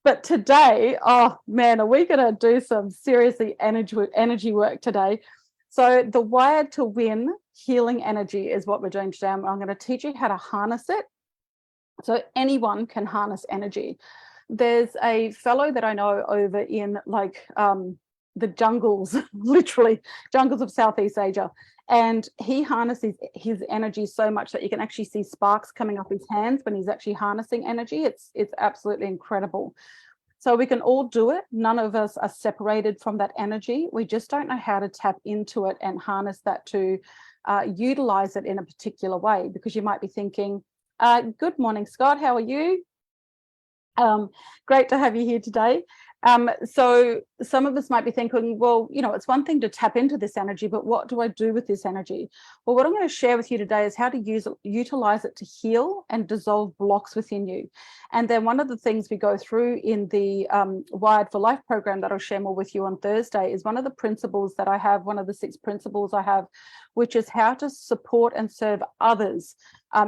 But today, oh man, are we going to do some seriously energy work today? So the Wired to Win healing energy is what we're doing today. I'm going to teach you how to harness it. So anyone can harness energy. There's a fellow that I know over in the jungles, literally jungles of Southeast Asia. And he harnesses his energy so much that you can actually see sparks coming up his hands when he's actually harnessing energy. It's absolutely incredible. So we can all do it. None of us are separated from that energy. We just don't know how to tap into it and harness that to utilize it in a particular way, because you might be thinking, good morning, Scott, how are you? Great to have you here today. So some of us might be thinking, well, you know, it's one thing to tap into this energy, but what do I do with this energy? Well, what I'm going to share with you today is how to utilize it to heal and dissolve blocks within you. And then one of the things we go through in the Wired for Life program that I'll share more with you on Thursday is one of the principles that I have, one of the 6 principles I have, which is how to support and serve others.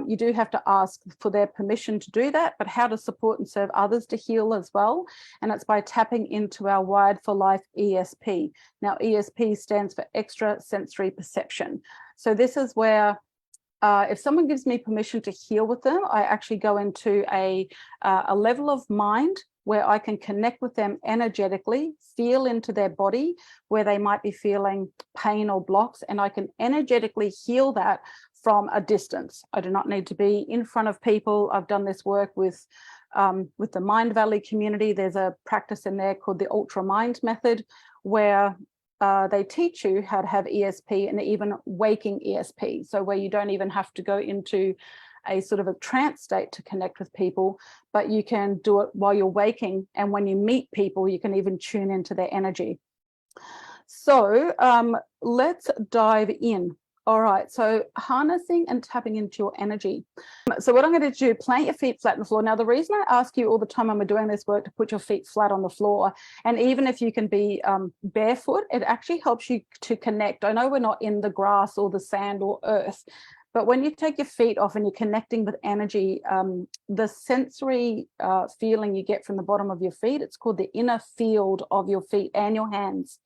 You do have to ask for their permission to do that, but how to support and serve others to heal as well. And it's by tapping into our Wired for Life ESP. Now, ESP stands for extra sensory perception. So this is where if someone gives me permission to heal with them, I actually go into a level of mind where I can connect with them energetically, feel into their body where they might be feeling pain or blocks, and I can energetically heal that from a distance. I do not need to be in front of people. I've done this work with the Mind Valley community. There's a practice in there called the Ultra Mind method, where they teach you how to have ESP and even waking ESP. So where you don't even have to go into a sort of a trance state to connect with people, but you can do it while you're waking. And when you meet people, you can even tune into their energy. So let's dive in. All right, so harnessing and tapping into your energy. So what I'm going to do, plant your feet flat on the floor. Now, the reason I ask you all the time when we're doing this work to put your feet flat on the floor, and even if you can be barefoot, it actually helps you to connect. I know we're not in the grass or the sand or earth, but when you take your feet off and you're connecting with energy, the sensory feeling you get from the bottom of your feet, it's called the inner field of your feet and your hands.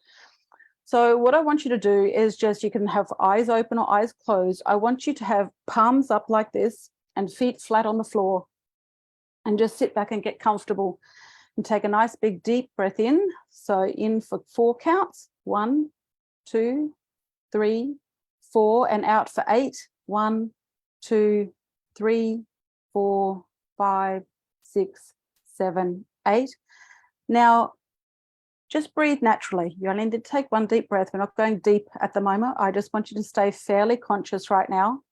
So what I want you to do is just, you can have eyes open or eyes closed. I want you to have palms up like this and feet flat on the floor, and just sit back and get comfortable and take a nice big deep breath in. So in for 4 counts, 1, 2, 3, 4, and out for 8. 1, 2, 3, 4, 5, 6, 7, 8. Now, just breathe naturally. You only need to take 1 deep breath. We're not going deep at the moment. I just want you to stay fairly conscious right now.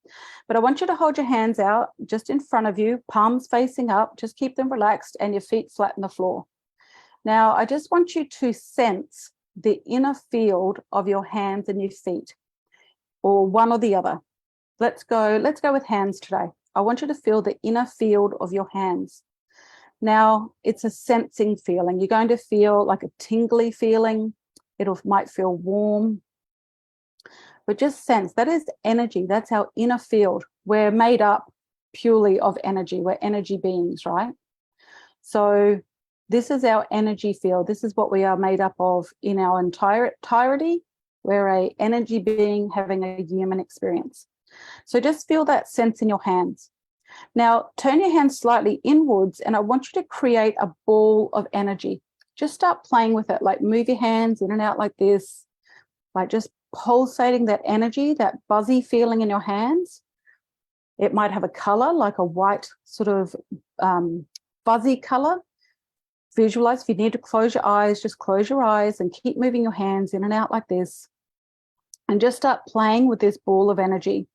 But I want you to hold your hands out just in front of you, palms facing up. Just keep them relaxed and your feet flat on the floor. Now, I just want you to sense the inner field of your hands and your feet, or one or the other. Let's go with hands today. I want you to feel the inner field of your hands. Now, it's a sensing feeling. You're going to feel like a tingly feeling. It might feel warm, but just sense that is energy. That's our inner field. We're made up purely of energy. We're energy beings, right? So this is our energy field. This is what we are made up of in our entirety. We're an energy being having a human experience. So just feel that sense in your hands. Now, turn your hands slightly inwards, and I want you to create a ball of energy. Just start playing with it, like move your hands in and out like this, like just pulsating that energy, that buzzy feeling in your hands. It might have a color, like a white sort of fuzzy color. Visualize. If you need to close your eyes, just close your eyes and keep moving your hands in and out like this. And just start playing with this ball of energy.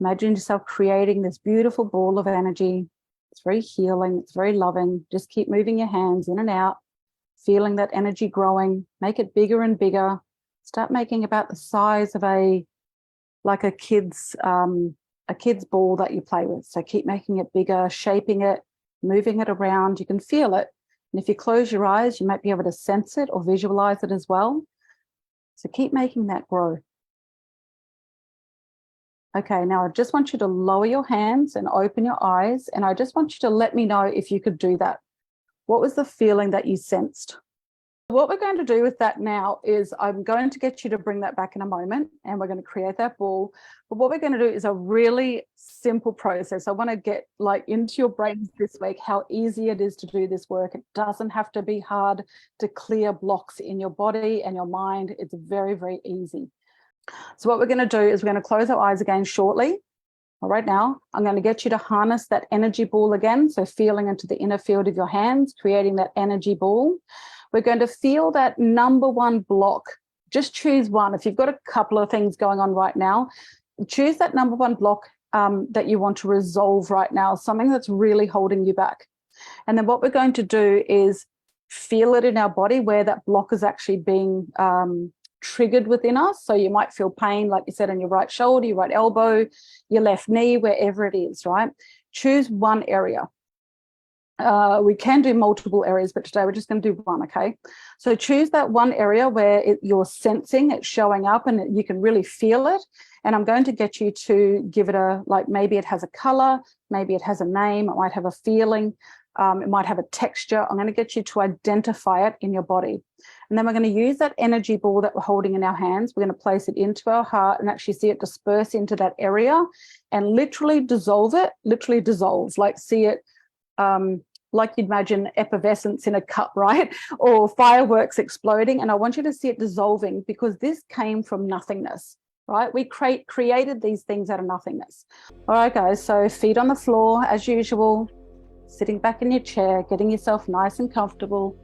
Imagine yourself creating this beautiful ball of energy. It's very healing. It's very loving. Just keep moving your hands in and out, feeling that energy growing. Make it bigger and bigger. Start making about the size of a kid's ball that you play with. So keep making it bigger, shaping it, moving it around. You can feel it. And if you close your eyes, you might be able to sense it or visualize it as well. So keep making that grow. Okay, now I just want you to lower your hands and open your eyes, and I just want you to let me know if you could do that. What was the feeling that you sensed? What we're going to do with that now is I'm going to get you to bring that back in a moment, and we're going to create that ball. But what we're going to do is a really simple process. I want to get like into your brains this week how easy it is to do this work. It doesn't have to be hard to clear blocks in your body and your mind. It's very, very easy. So what we're going to do is we're going to close our eyes again shortly. All right, now I'm going to get you to harness that energy ball again. So feeling into the inner field of your hands, creating that energy ball. We're going to feel that number one block. Just choose one. If you've got a couple of things going on right now, choose that number one block that you want to resolve right now, something that's really holding you back. And then what we're going to do is feel it in our body where that block is actually being triggered within us. So you might feel pain, like you said, in your right shoulder, your right elbow, your left knee, wherever it is, right? Choose one area. We can do multiple areas, but today we're just going to do one, okay? So choose that one area where you're sensing it showing up and you can really feel it. And I'm going to get you to give it a, like maybe it has a color, maybe it has a name, it might have a feeling, it might have a texture. I'm going to get you to identify it in your body. And then we're going to use that energy ball that we're holding in our hands. We're going to place it into our heart and actually see it disperse into that area and literally dissolve it, literally dissolve, like see it like you'd imagine effervescence in a cup, right? Or fireworks exploding. And I want you to see it dissolving because this came from nothingness, right? We created these things out of nothingness. All right, guys, so feet on the floor as usual, sitting back in your chair, getting yourself nice and comfortable.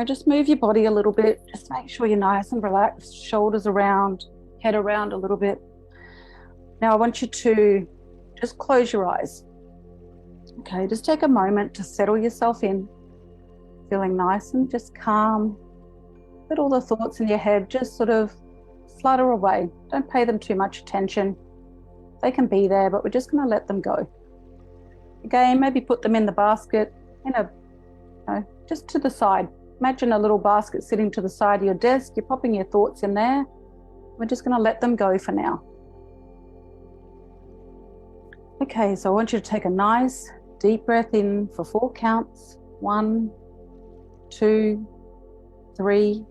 Just move your body a little bit. Just make sure you're nice and relaxed, shoulders around, head around a little bit. Now I want you to just close your eyes. Okay, just take a moment to settle yourself in, feeling nice and just calm. Let all the thoughts in your head just sort of flutter away. Don't pay them too much attention. They can be there, but we're just going to let them go. Again, maybe put them in the basket, just to the side. Imagine a little basket sitting to the side of your desk. You're popping your thoughts in there. We're just going to let them go for now. Okay, so I want you to take a nice deep breath in for 4 counts. 1, 2, 3,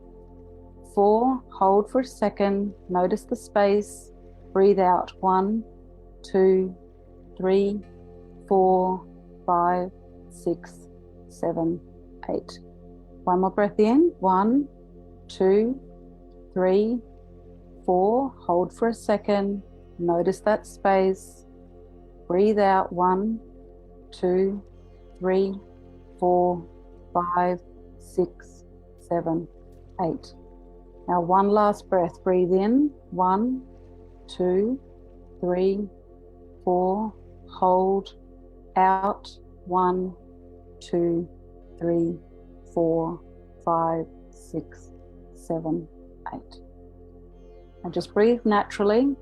4. Hold for a second. Notice the space. Breathe out. 1, 2, 3, 4, 5, 6, 7, 8. One more breath in. 1, 2, 3, 4. Hold for a second. Notice that space. Breathe out. 1, 2, 3, 4, 5, 6, 7, 8. Now one last breath. Breathe in. 1, 2, 3, 4. Hold. Out. 1, 2, 3, 4, 5, 6, 7, 8. And just breathe naturally.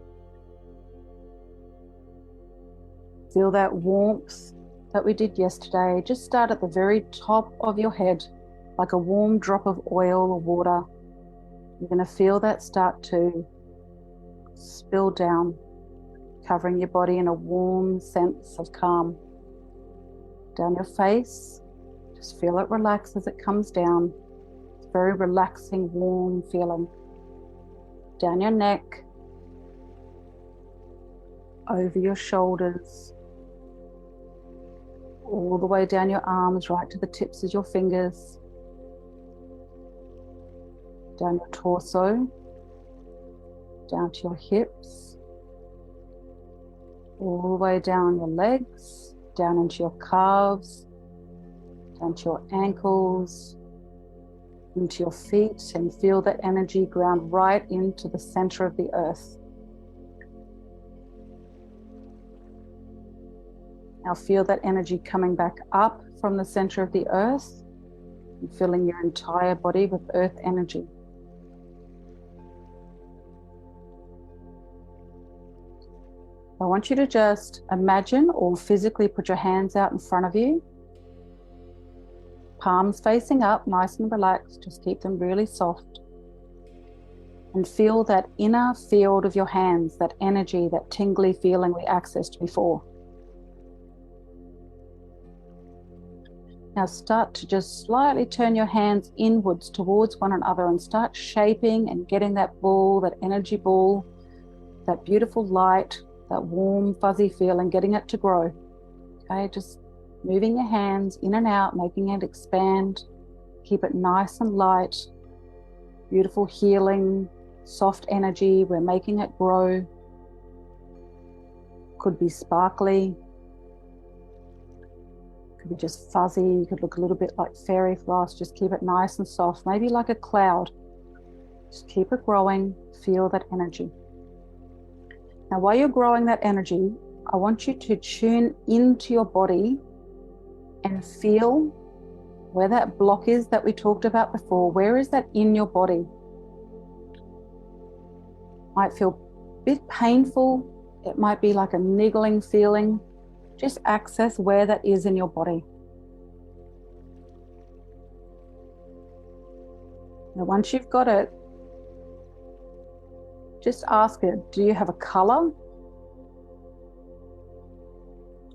Feel that warmth that we did yesterday. Just start at the very top of your head, like a warm drop of oil or water. You're going to feel that start to spill down, covering your body in a warm sense of calm. Down your face, just feel it relax as it comes down. It's a very relaxing, warm feeling. Down your neck, over your shoulders, all the way down your arms, right to the tips of your fingers, down your torso, down to your hips, all the way down your legs, down into your calves, down to your ankles, into your feet, and feel that energy ground right into the center of the earth. Now feel that energy coming back up from the center of the earth and filling your entire body with earth energy. I want you to just imagine or physically put your hands out in front of you, palms facing up, nice and relaxed, just keep them really soft. And feel that inner field of your hands, that energy, that tingly feeling we accessed before. Now start to just slightly turn your hands inwards towards one another and start shaping and getting that ball, that energy ball, that beautiful light, that warm, fuzzy feeling, getting it to grow. Okay, just moving your hands in and out, making it expand. Keep it nice and light. Beautiful healing, soft energy. We're making it grow. Could be sparkly. Could be just fuzzy. You could look a little bit like fairy floss. Just keep it nice and soft, maybe like a cloud. Just keep it growing. Feel that energy. Now, while you're growing that energy, I want you to tune into your body and feel where that block is that we talked about before. Where is that in your body? Might feel a bit painful. It might be like a niggling feeling. Just access where that is in your body. Now, once you've got it, just ask it, do you have a color?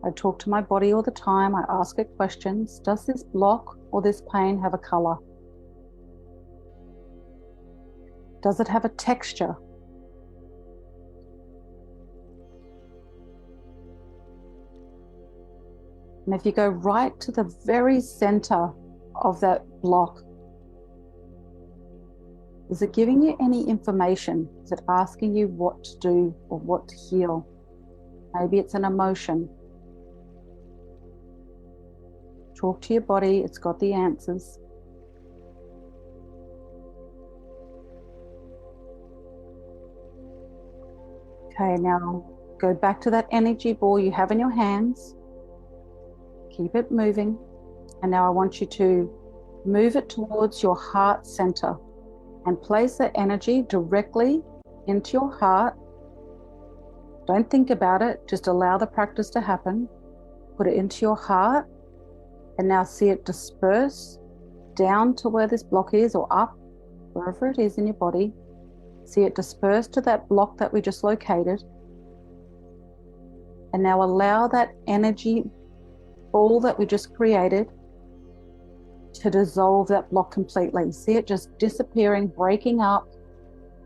I talk to my body all the time. I ask it questions. Does this block or this pain have a color? Does it have a texture? And if you go right to the very center of that block, is it giving you any information? Is it asking you what to do or what to heal? Maybe it's an emotion. Talk to your body, it's got the answers. Okay, now go back to that energy ball you have in your hands. Keep it moving. And now I want you to move it towards your heart center and place that energy directly into your heart. Don't think about it, just allow the practice to happen. Put it into your heart and now see it disperse down to where this block is, or up, wherever it is in your body. See it disperse to that block that we just located. And now allow that energy ball that we just created to dissolve that block completely. See it just disappearing, breaking up.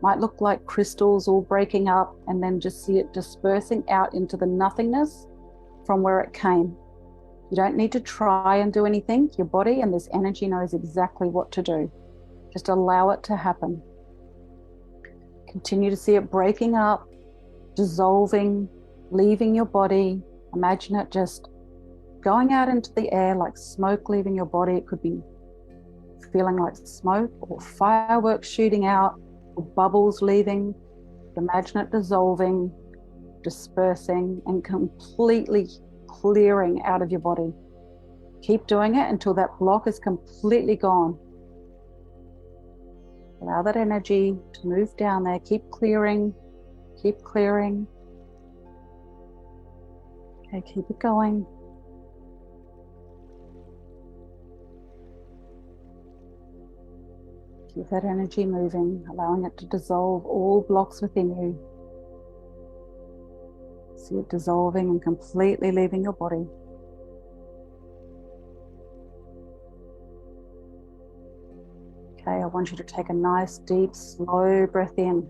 Might look like crystals all breaking up, and then just see it dispersing out into the nothingness from where it came. You don't need to try and do anything. Your body and this energy knows exactly what to do. Just allow it to happen. Continue to see it breaking up, dissolving, leaving your body. Imagine it just going out into the air like smoke leaving your body. It could be feeling like smoke or fireworks shooting out or bubbles leaving. Imagine it dissolving, dispersing, and completely clearing out of your body. Keep doing it until that block is completely gone. Allow that energy to move down there. Keep clearing, keep clearing. Okay, keep it going. Keep that energy moving, allowing it to dissolve all blocks within you. See it dissolving and completely leaving your body. Okay, I want you to take a nice, deep, slow breath in.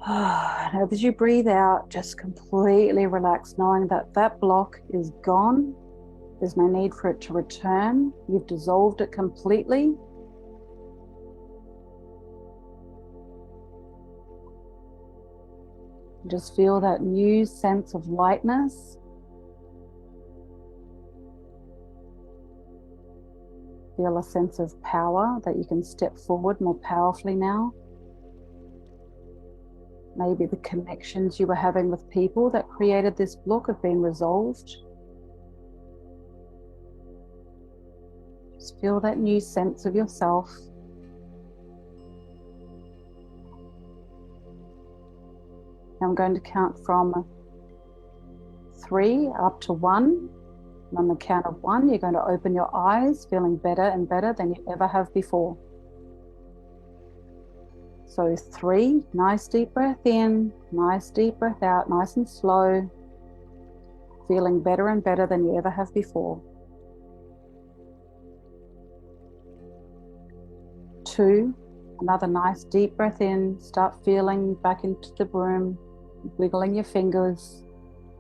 And as you breathe out, just completely relax, knowing that that block is gone. There's no need for it to return. You've dissolved it completely. Just feel that new sense of lightness. Feel a sense of power that you can step forward more powerfully now. Maybe the connections you were having with people that created this block have been resolved. Just feel that new sense of yourself. Now I'm going to count from 3 up to 1. And on the count of 1, you're going to open your eyes, feeling better and better than you ever have before. So 3, nice deep breath in, nice deep breath out, nice and slow. feeling better and better than you ever have before. 2, another nice deep breath in. Start feeling back into the room, wiggling your fingers,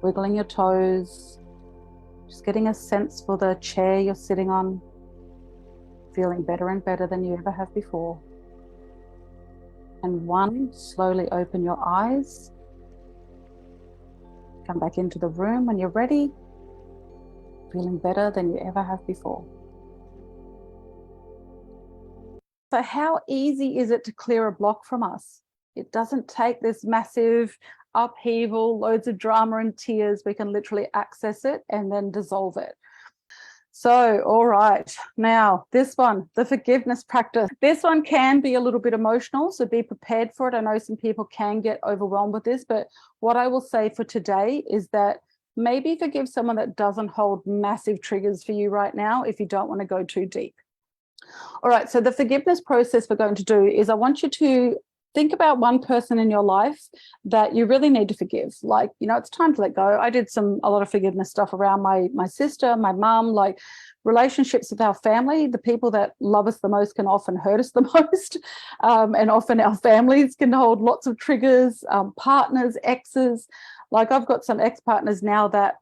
wiggling your toes, just getting a sense for the chair you're sitting on, feeling better and better than you ever have before. And 1, slowly open your eyes. Come back into the room when you're ready, feeling better than you ever have before. So how easy is it to clear a block from us? It doesn't take this massive upheaval, loads of drama and tears. We can literally access it and then dissolve it. So, all right, now this one, the forgiveness practice. This one can be a little bit emotional, so be prepared for it. I know some people can get overwhelmed with this, but what I will say for today is that maybe forgive someone that doesn't hold massive triggers for you right now if you don't want to go too deep. All right, so the forgiveness process we're going to do is I want you to think about one person in your life that you really need to forgive. Like, you know, it's time to let go. I did a lot of forgiveness stuff around my sister, my mum, like relationships with our family. The people that love us the most can often hurt us the most. And often our families can hold lots of triggers, partners, exes. Like I've got some ex-partners now that,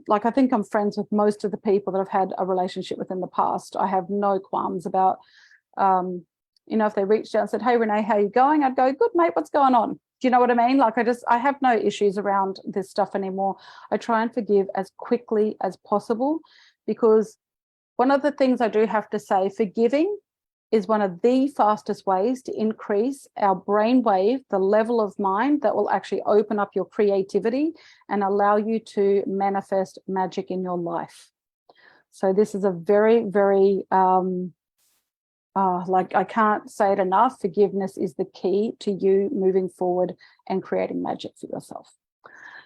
like I think I'm friends with most of the people that I've had a relationship with in the past. I have no qualms about, you know, if they reached out and said, hey, Renee, how are you going? I'd go, good, mate, what's going on? Do you know what I mean? Like I have no issues around this stuff anymore. I try and forgive as quickly as possible, because one of the things I do have to say, forgiving is one of the fastest ways to increase our brainwave, the level of mind that will actually open up your creativity and allow you to manifest magic in your life. So this is a very, very, like I can't say it enough, forgiveness is the key to you moving forward and creating magic for yourself.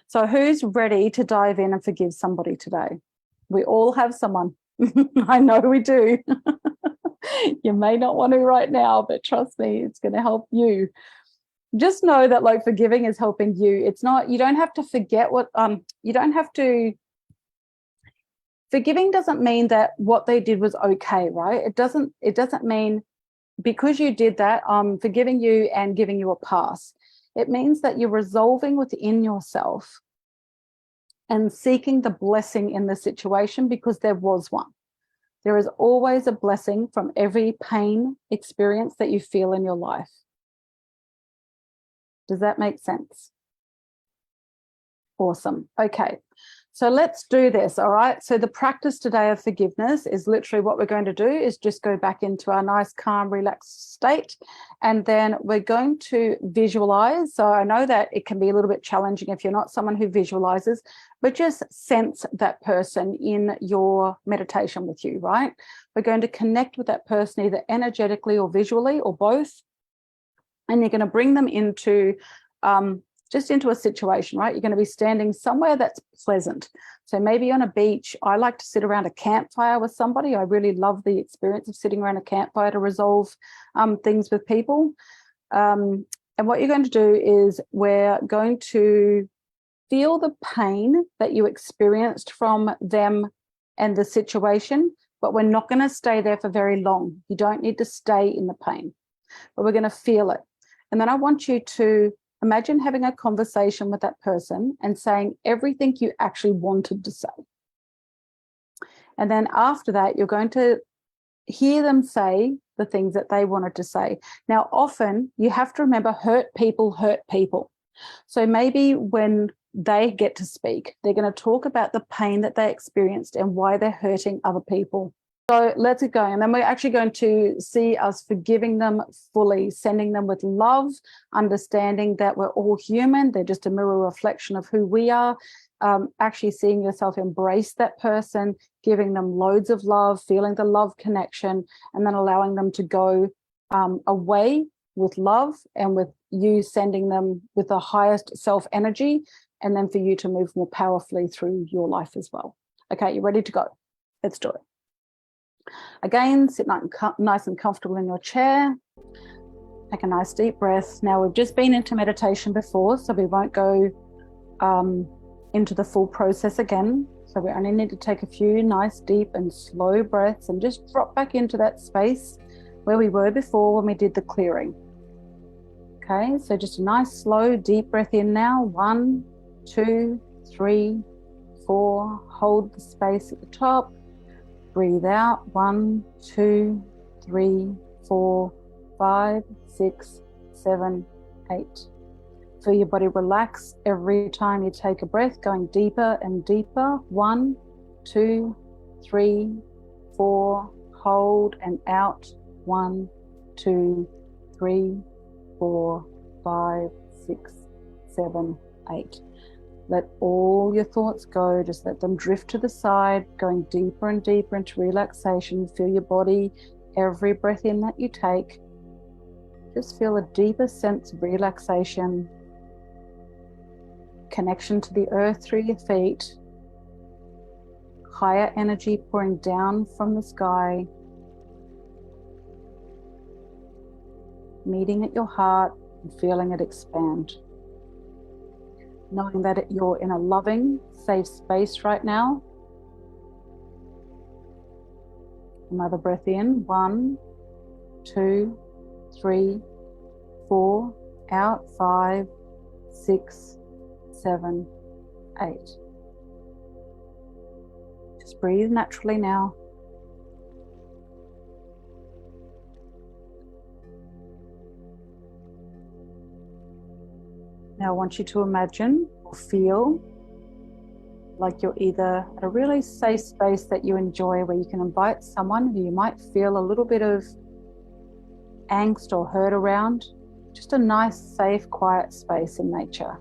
So who's ready to dive in and forgive somebody today? We all have someone. I know we do. You may not want to right now, but trust me, it's going to help you. Just know that like forgiving is helping you. It's not, you don't have to forget what, you don't have to, forgiving doesn't mean that what they did was okay, right? It doesn't mean because you did that, I'm forgiving you and giving you a pass. It means that you're resolving within yourself and seeking the blessing in the situation, because there was one. There is always a blessing from every pain experience that you feel in your life. Does that make sense? Awesome. Okay. So let's do this, all right? So the practice today of forgiveness is literally what we're going to do is just go back into our nice, calm, relaxed state. And then we're going to visualize. So I know that it can be a little bit challenging if you're not someone who visualizes, but just sense that person in your meditation with you, right? We're going to connect with that person either energetically or visually or both. And you're going to bring them into just into a situation, right? You're going to be standing somewhere that's pleasant. So maybe on a beach. I like to sit around a campfire with somebody. I really love the experience of sitting around a campfire to resolve things with people. And what you're going to do is we're going to feel the pain that you experienced from them and the situation, but we're not going to stay there for very long. You don't need to stay in the pain, but we're going to feel it. And then I want you to imagine having a conversation with that person and saying everything you actually wanted to say. And then after that, you're going to hear them say the things that they wanted to say. Now, often you have to remember, hurt people hurt people. So maybe when they get to speak, they're going to talk about the pain that they experienced and why they're hurting other people. So let's get going. And then we're actually going to see us forgiving them fully, sending them with love, understanding that we're all human. They're just a mirror reflection of who we are. Actually seeing yourself embrace that person, giving them loads of love, feeling the love connection, and then allowing them to go away with love and with you sending them with the highest self energy, and then for you to move more powerfully through your life as well. Okay, you ready to go? Let's do it. Again, sit nice and comfortable in your chair. Take a nice deep breath. Now, we've just been into meditation before, so we won't go into the full process again. So we only need to take a few nice, deep and slow breaths and just drop back into that space where we were before when we did the clearing. Okay, so just a nice, slow, deep breath in now. 1, 2, 3, 4. Hold the space at the top. Breathe out. 1, 2, 3, 4, 5, 6, 7, 8. Feel your body relax every time you take a breath, going deeper and deeper. 1, 2, 3, 4. Hold and out. 1, 2, 3, 4, 5, 6, 7, 8. Let all your thoughts go. Just let them drift to the side, going deeper and deeper into relaxation. Feel your body, every breath in that you take. Just feel a deeper sense of relaxation, connection to the earth through your feet, higher energy pouring down from the sky, meeting at your heart and feeling it expand. Knowing that you're in a loving, safe space right now. Another breath in. 1, 2, 3, 4. Out. 5, 6, 7, 8. Just breathe naturally now. Now I want you to imagine or feel like you're either at a really safe space that you enjoy, where you can invite someone who you might feel a little bit of angst or hurt around. Just a nice, safe, quiet space in nature.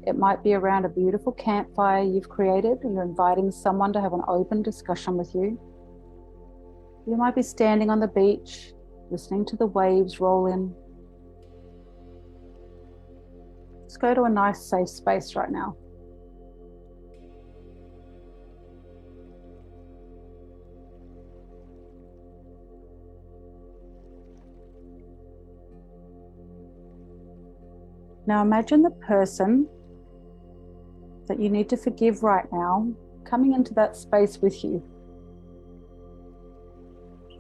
It might be around a beautiful campfire you've created and you're inviting someone to have an open discussion with you. You might be standing on the beach, listening to the waves roll in. Let's go to a nice, safe space right now. Now imagine the person that you need to forgive right now coming into that space with you.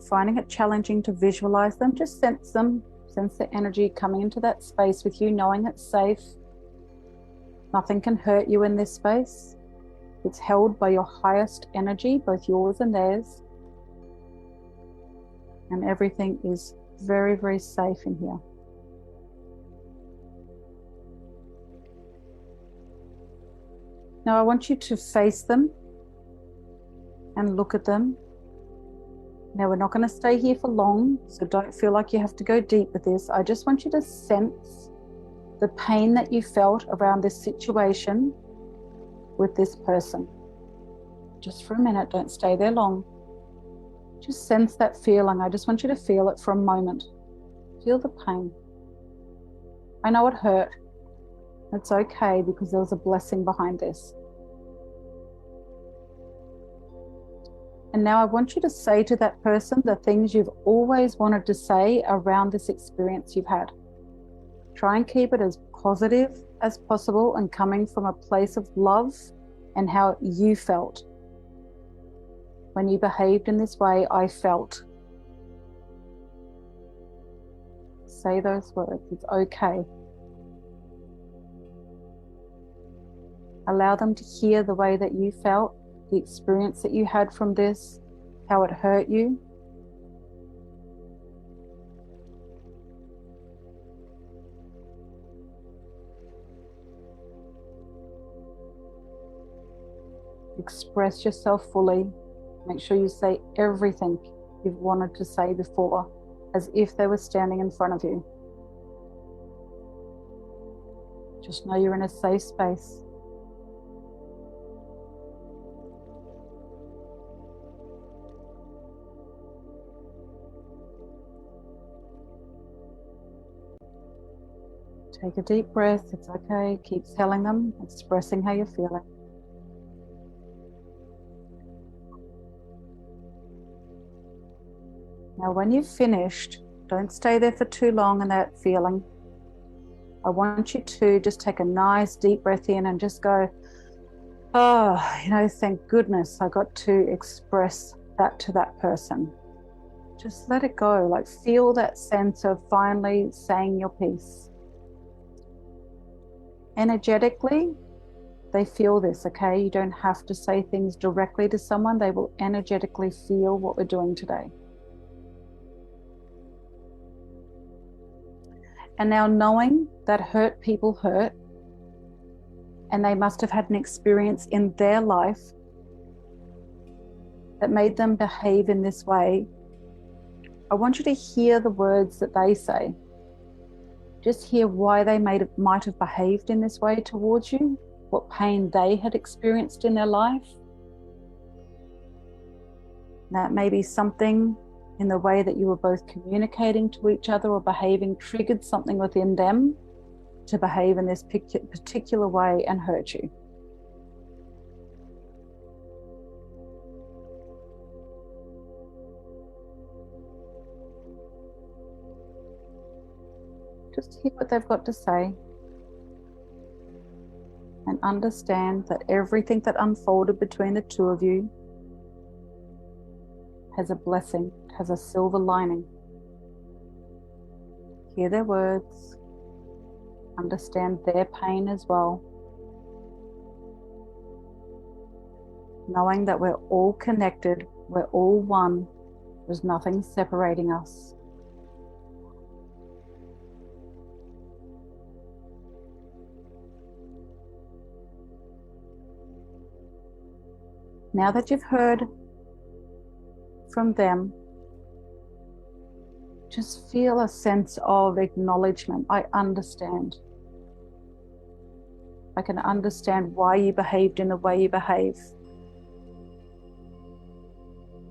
Finding it challenging to visualize them, just sense them, sense the energy coming into that space with you, knowing it's safe. Nothing can hurt you in this space. It's held by your highest energy, both yours and theirs. And everything is very, very safe in here. Now I want you to face them and look at them. Now we're not going to stay here for long, so don't feel like you have to go deep with this. I just want you to sense the pain that you felt around this situation with this person. Just for a minute, don't stay there long. Just sense that feeling. I just want you to feel it for a moment. Feel the pain. I know it hurt. It's okay, because there was a blessing behind this. And now I want you to say to that person the things you've always wanted to say around this experience you've had. Try and keep it as positive as possible and coming from a place of love and how you felt. When you behaved in this way, I felt. Say those words. It's okay. Allow them to hear the way that you felt, the experience that you had from this, how it hurt you. Express yourself fully. Make sure you say everything you've wanted to say before, as if they were standing in front of you. Just know you're in a safe space. Take a deep breath. It's okay. Keep telling them, expressing how you're feeling. Now, when you've finished, don't stay there for too long in that feeling. I want you to just take a nice deep breath in and just go, Oh, thank goodness I got to express that to that person. Just let it go. Like, feel that sense of finally saying your piece. Energetically, they feel this, okay? You don't have to say things directly to someone. They will energetically feel what we're doing today. And now, knowing that hurt people hurt, and they must have had an experience in their life that made them behave in this way, I want you to hear the words that they say. Just hear why they might have behaved in this way towards you, what pain they had experienced in their life. That may be something in the way that you were both communicating to each other or behaving triggered something within them to behave in this particular way and hurt you. Just hear what they've got to say and understand that everything that unfolded between the two of you has a blessing, has a silver lining. Hear their words, understand their pain as well, knowing that we're all connected, we're all one, there's nothing separating us. Now that you've heard from them, just feel a sense of acknowledgement. I understand. I can understand why you behaved in the way you behave.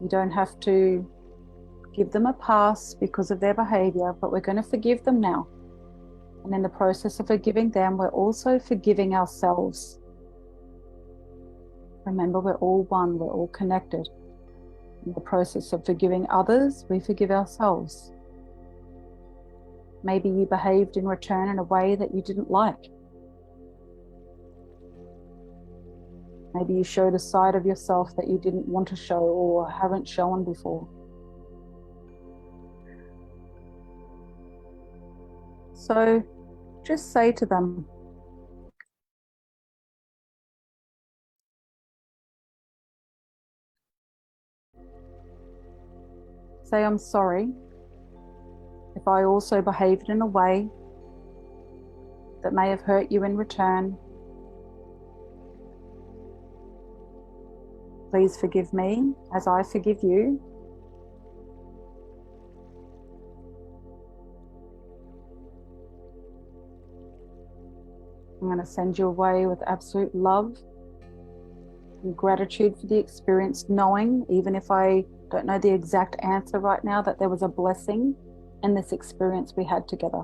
You don't have to give them a pass because of their behavior, but we're going to forgive them now. And in the process of forgiving them, we're also forgiving ourselves. Remember, we're all one, we're all connected. In the process of forgiving others, we forgive ourselves. Maybe you behaved in return in a way that you didn't like. Maybe you showed a side of yourself that you didn't want to show or haven't shown before. So just say to them, say, I'm sorry if I also behaved in a way that may have hurt you in return. Please forgive me as I forgive you. I'm going to send you away with absolute love and gratitude for the experience, knowing, even if I don't know the exact answer right now, that there was a blessing in this experience we had together.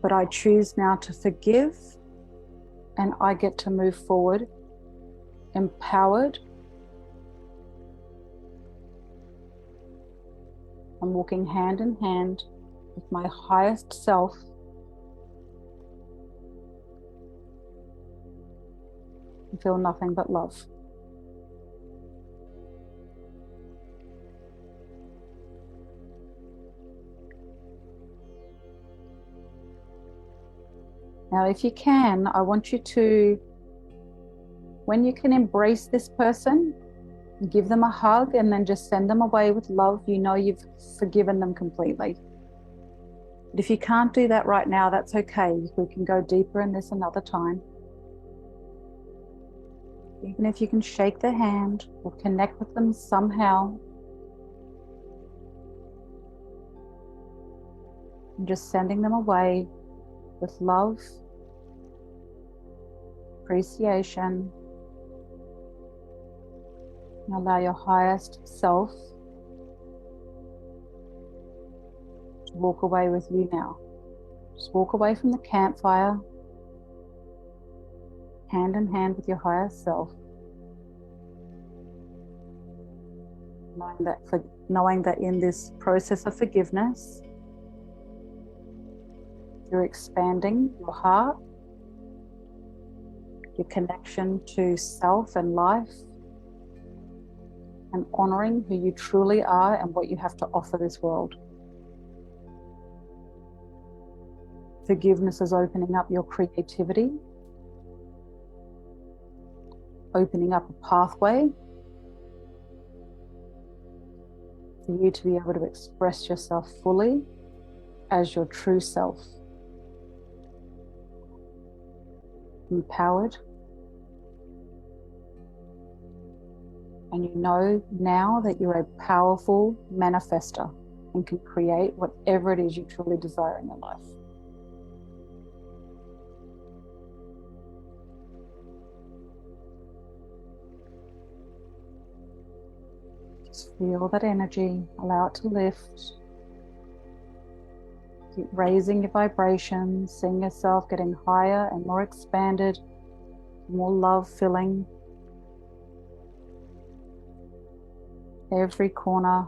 But I choose now to forgive, and I get to move forward empowered. I'm walking hand in hand with my highest self, and feel nothing but love. Now, if you can, I want you to, when you can, embrace this person, give them a hug, and then just send them away with love. You know you've forgiven them completely. But if you can't do that right now, that's okay. We can go deeper in this another time. Even if you can shake their hand or connect with them somehow, and just sending them away with love, appreciation, and allow your highest self to walk away with you now. Just walk away from the campfire, hand in hand with your highest self, knowing that in this process of forgiveness, you're expanding your heart, your connection to self and life, and honoring who you truly are and what you have to offer this world. Forgiveness is opening up your creativity, opening up a pathway for you to be able to express yourself fully as your true self. Empowered. And you know now that you're a powerful manifester and can create whatever it is you truly desire in your life. Just feel that energy, allow it to lift. Keep raising your vibrations, seeing yourself getting higher and more expanded, more love filling every corner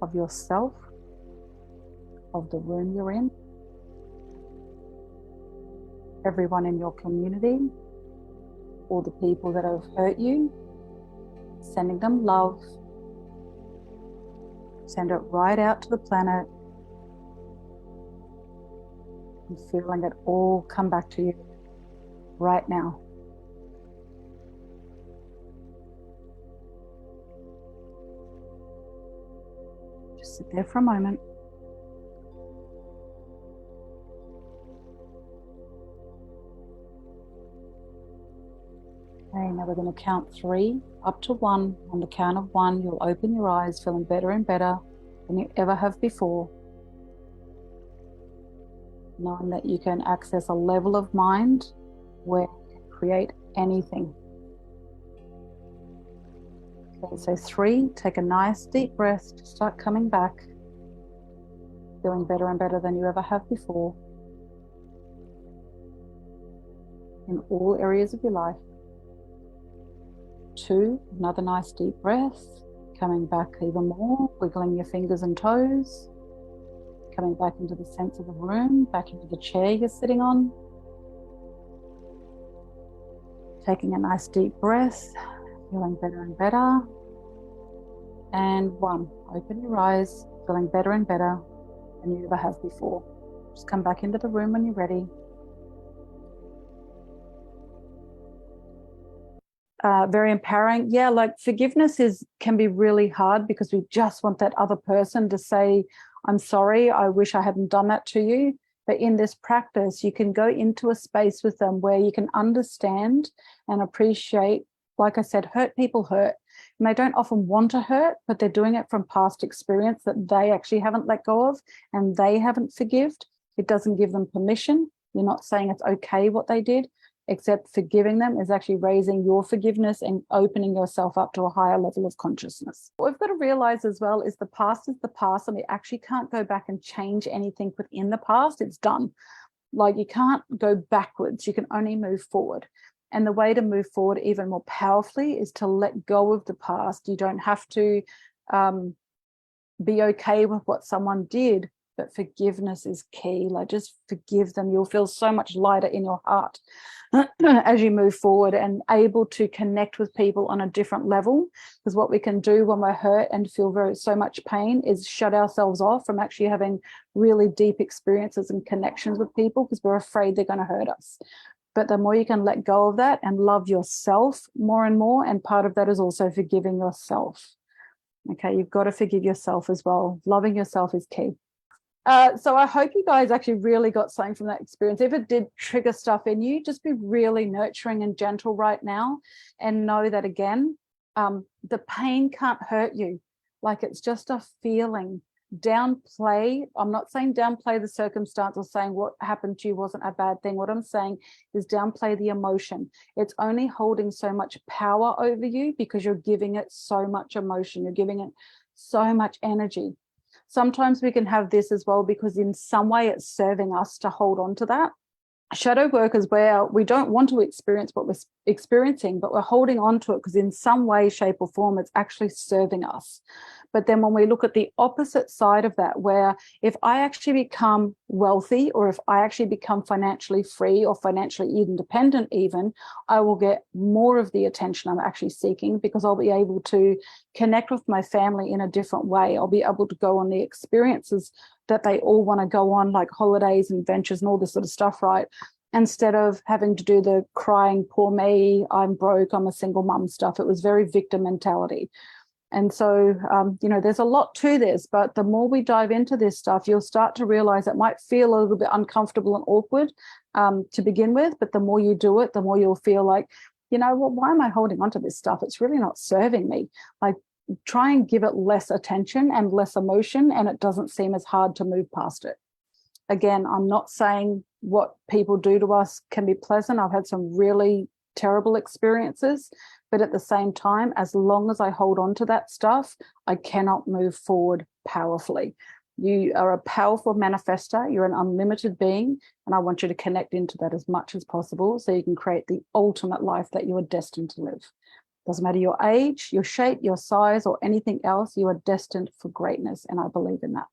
of yourself, of the room you're in, everyone in your community, all the people that have hurt you, sending them love. Send it right out to the planet and feeling it all come back to you right now. Just sit there for a moment. Okay, now we're going to count 3 up to 1. On the count of 1, you'll open your eyes, feeling better and better than you ever have before. Knowing that you can access a level of mind where you can create anything. Okay, so 3, take a nice deep breath to start coming back, feeling better and better than you ever have before in all areas of your life. 2, another nice deep breath, coming back even more, wiggling your fingers and toes, coming back into the sense of the room, back into the chair you're sitting on. Taking a nice deep breath, feeling better and better. And 1, open your eyes, feeling better and better than you ever have before. Just come back into the room when you're ready. Very empowering. Yeah, like forgiveness can be really hard because we just want that other person to say, I'm sorry, I wish I hadn't done that to you. But in this practice, you can go into a space with them where you can understand and appreciate, like I said, hurt people hurt. And they don't often want to hurt, but they're doing it from past experience that they actually haven't let go of and they haven't forgived. It doesn't give them permission. You're not saying it's okay what they did, except forgiving them is actually raising your forgiveness and opening yourself up to a higher level of consciousness. What we've got to realize as well is the past, and we actually can't go back and change anything within the past. It's done. Like you can't go backwards, you can only move forward. And the way to move forward even more powerfully is to let go of the past. You don't have to be okay with what someone did, but forgiveness is key. Like just forgive them. You'll feel so much lighter in your heart as you move forward and able to connect with people on a different level. Because what we can do when we're hurt and feel so much pain is shut ourselves off from actually having really deep experiences and connections with people because we're afraid they're going to hurt us. But the more you can let go of that and love yourself more and more, and part of that is also forgiving yourself. Okay, you've got to forgive yourself as well. Loving yourself is key. So I hope you guys actually really got something from that experience. If it did trigger stuff in you, just be really nurturing and gentle right now and know that, again, the pain can't hurt you. Like it's just a feeling. Downplay, I'm not saying downplay the circumstance or saying what happened to you wasn't a bad thing. What I'm saying is downplay the emotion. It's only holding so much power over you because you're giving it so much emotion. You're giving it so much energy. Sometimes we can have this as well because in some way it's serving us to hold on to that. Shadow work is where we don't want to experience what we're experiencing, but we're holding on to it because in some way, shape or form, it's actually serving us. But then when we look at the opposite side of that, where if I actually become wealthy, or if I actually become financially free or financially independent even, I will get more of the attention I'm actually seeking, because I'll be able to connect with my family in a different way. I'll be able to go on the experiences that they all want to go on, like holidays and ventures and all this sort of stuff, right? Instead of having to do the crying, poor me, I'm broke, I'm a single mum stuff. It was very victim mentality. And so, there's a lot to this, but the more we dive into this stuff, you'll start to realize it might feel a little bit uncomfortable and awkward to begin with, but the more you do it, the more you'll feel like, well, why am I holding on to this stuff? It's really not serving me. Like, try and give it less attention and less emotion, and it doesn't seem as hard to move past it. Again, I'm not saying what people do to us can be pleasant. I've had some really terrible experiences, but at the same time, as long as I hold on to that stuff, I cannot move forward powerfully. You are a powerful manifester. You're an unlimited being, and I want you to connect into that as much as possible so you can create the ultimate life that you are destined to live. Doesn't matter your age, your shape, your size, or anything else, you are destined for greatness, and I believe in that.